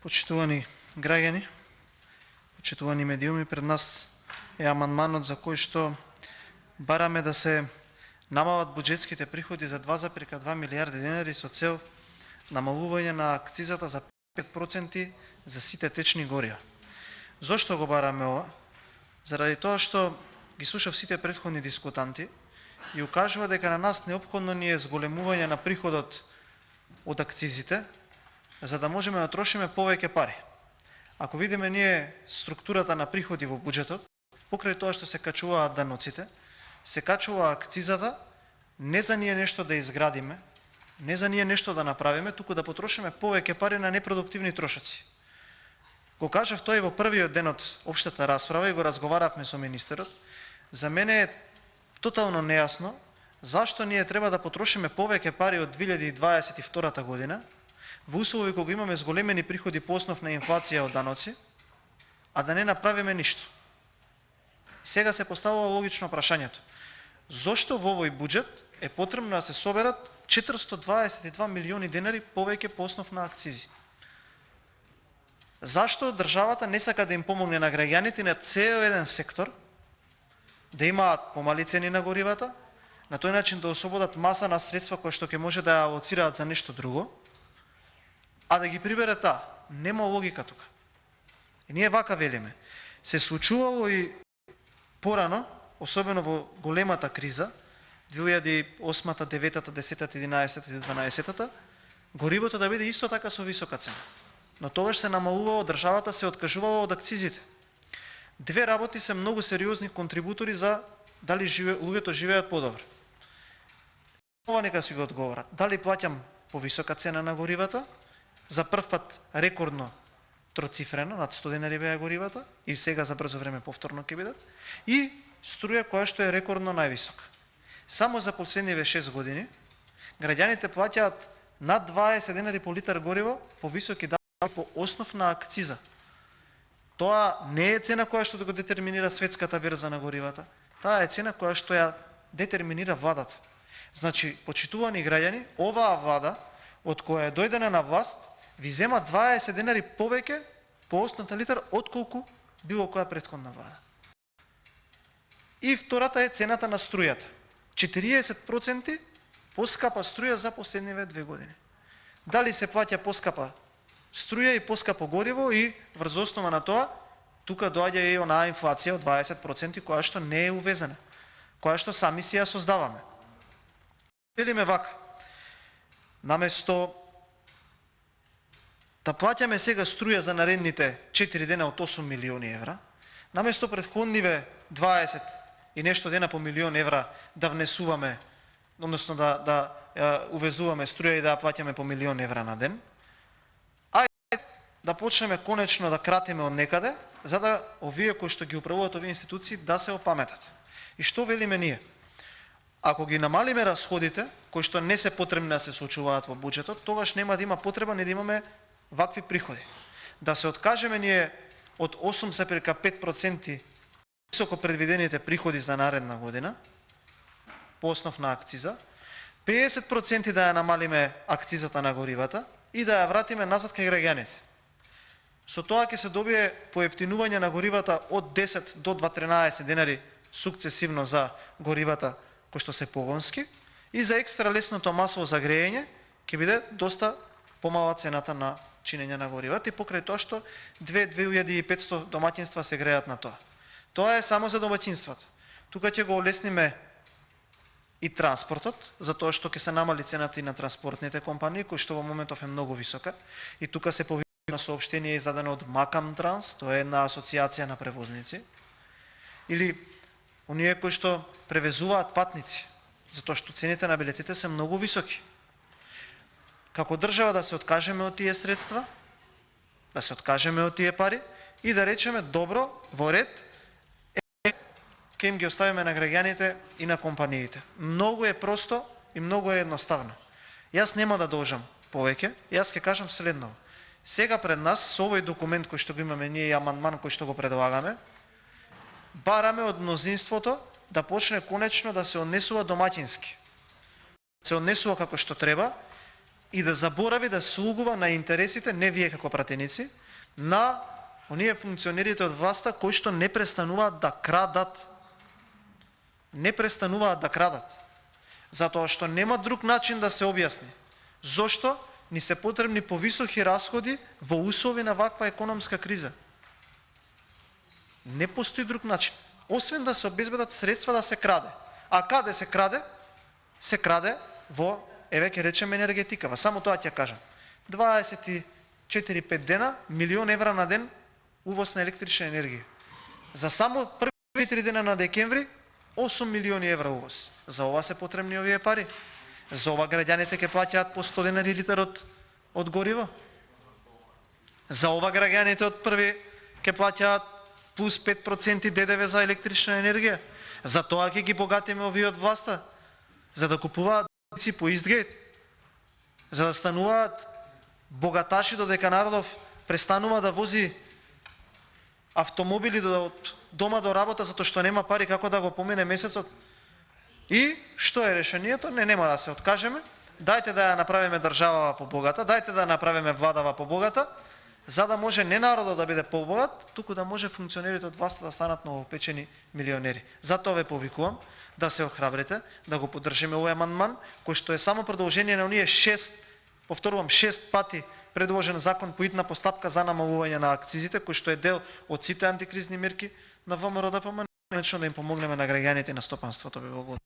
Почитувани граѓани, почитувани медиуми, пред нас е амандманот за кој што бараме да се намалат буџетските приходи за 2,2 милијарди денари со цел намалување на акцизата за 5% за сите течни горива. Зошто го бараме ова? Заради тоа што ги слушав сите претходни дискутанти и укажува дека на нас неопходно ни е зголемување на приходот од акцизите, за да можеме да трошиме повеќе пари. Ако видиме ние структурата на приходи во буџетот, покрај тоа што се качуваат даноците, се качува акцизата не за ние нешто да изградиме, не за ние нешто да направиме, туку да потрошиме повеќе пари на непродуктивни трошоци. Го кажав тој во првиот ден од општата расправа и го разговаравме со министерот. За мене е тотално нејасно зашто ние треба да потрошиме повеќе пари од 2022 година, во услови кога имаме зголемени приходи по основ на инфлација од даноци, а да не направиме ништо. Сега се поставува логично прашањето. Зошто во овој буџет е потребно да се соберат 422 милиони денари повеќе по основ на акцизи? Зашто државата не сака да им помогне на граѓаните на цел еден сектор, да имаат помали цени на горивата, на тој начин да ослободат маса на средства кои што ќе може да ја алоцираат за нешто друго, а да ги прибере таа? Нема логика тука. И ние вака велиме. Се случувало и порано, особено во големата криза, 2008-та, 9-та, 10-та, 11-та и 12-та, горивото да биде исто така со висока цена. Но тогаш се намалувало, државата се откажувала од акцизите. Две работи се многу сериозни контрибутори за дали луѓето живеат подобро. Ова нека си го одговорат. Дали плаќам повисока цена на горивата, за прв пат рекордно троцифрено, над 100 денари беа горивата, и сега за брзо време повторно ќе бидат, и струја која што е рекордно највисока. Само за последниве 6 години граѓаните плаќаат над 20 денари по литар гориво повисоки данъци по основ на акциза. Тоа не е цена која што да го детерминира светската берза на горивата, таа е цена која што ја детерминира владата. Значи, почитувани граѓани, оваа влада од која е дојдена на власт ви зема 20 денари повеќе по основ на литар отколку било која претходна влада. И втората е цената на струјата. 40% поскапа струја за последниве 2 години. Дали се плаќа поскапа струја и поскапо гориво, и врз основа на тоа, тука доаѓа и онаа инфлација од 20% која што не е увезена, која што сами си ја создаваме. Велиме вака: наместо да плаќаме сега струја за наредните 4 дена од 8 милиони евра, наместо претходниве 20 и нешто дена по милион евра да внесуваме, односно да увезуваме струја и да ја плаќаме по милион евра на ден, ајде да почнеме конечно да кратиме од некаде, за да овие кои што ги управуваат овие институции да се опаметат. И што велиме ние? Ако ги намалиме расходите, кои што не се потребни да се случуваат во буџетот, тогаш нема да има потреба не да имаме вакви приходи. Да се откажеме ние од 8,5% високо предвидените приходи за наредна година, по основ на акциза, 50% да ја намалиме акцизата на горивата и да ја вратиме назад кај граѓаните. Со тоа ќе се добие поевтинување на горивата од 10 до 13 денари сукцесивно за горивата кои што се погонски, и за екстра лесното масово загрејење ќе биде доста помала цената на чинење на горивата, и покрај тоа што 2500 домаќинства се греат на тоа. Тоа е само за домаќинствата. Тука ќе го олесниме и транспортот, затоа што ќе се намали цената и на транспортните компании, кои што во моментов е многу висока, и тука се повикува соопштение издадено од Макам Транс, тоа е една асоциација на превозници, или оние кои што превезуваат патници, затоа што цените на билетите се многу високи. Како држава да се откажеме од тие средства, да се откажеме од тие пари и да речеме добро, во ред, ќе им ги оставиме на граѓаните и на компаниите. Многу е просто и многу е едноставно. Јас нема да должам повеќе, јас ќе кажам следно. Сега пред нас, со овој документ кој што го имаме ние и амандман кој што го предлагаме, бараме од мнозинството да почне конечно да се однесува домаќински. Се однесува како што треба, и да заборави да слугува на интересите, не вие како пратеници, на оние функционерите од власта кои што не престануваат да крадат. Не престануваат да крадат. Затоа што нема друг начин да се објасни зошто ни се потребни повисоки расходи во услови на ваква економска криза. Не постои друг начин, освен да се обезбедат средства да се краде. А каде се краде? Се краде во, еве ќе речеме, енергетикава. Само тоа ќе кажам. 24-5 дена, милион евра на ден увоз на електрична енергија. За само први 4 дена на декември 8 милиони евра увоз. За ова се потребни овие пари. За ова граѓаните ќе плаќаат по 100 денари литар од гориво. За ова граѓаните од први ќе плаќаат плюс 5% ДДВ за електрична енергија. За тоа ќе ги богатиме овие од власта, за да купуваат по Истгейт, за да стануваат богаташи додека народов престанува да вози автомобили од дома до работа затоа што нема пари како да го помине месецот. И што е решението? Нема да се откажеме. Дајте да ја направиме државава побогата, дајте да направиме владава побогата, за да може не народот да биде побогат, туку да може функционерите од власта да станат новопечени милионери. Затоа ве повикувам да се охрабрите, да го поддржиме овој амандман, кој што е само продолжение на оние 6 пати предложен закон по итна постапка за намалување на акцизите, кој што е дел од сите антикризни мерки на ВМРО-ДПМН, да им помогнеме на граѓаните и на стопанството. Ви благодарам.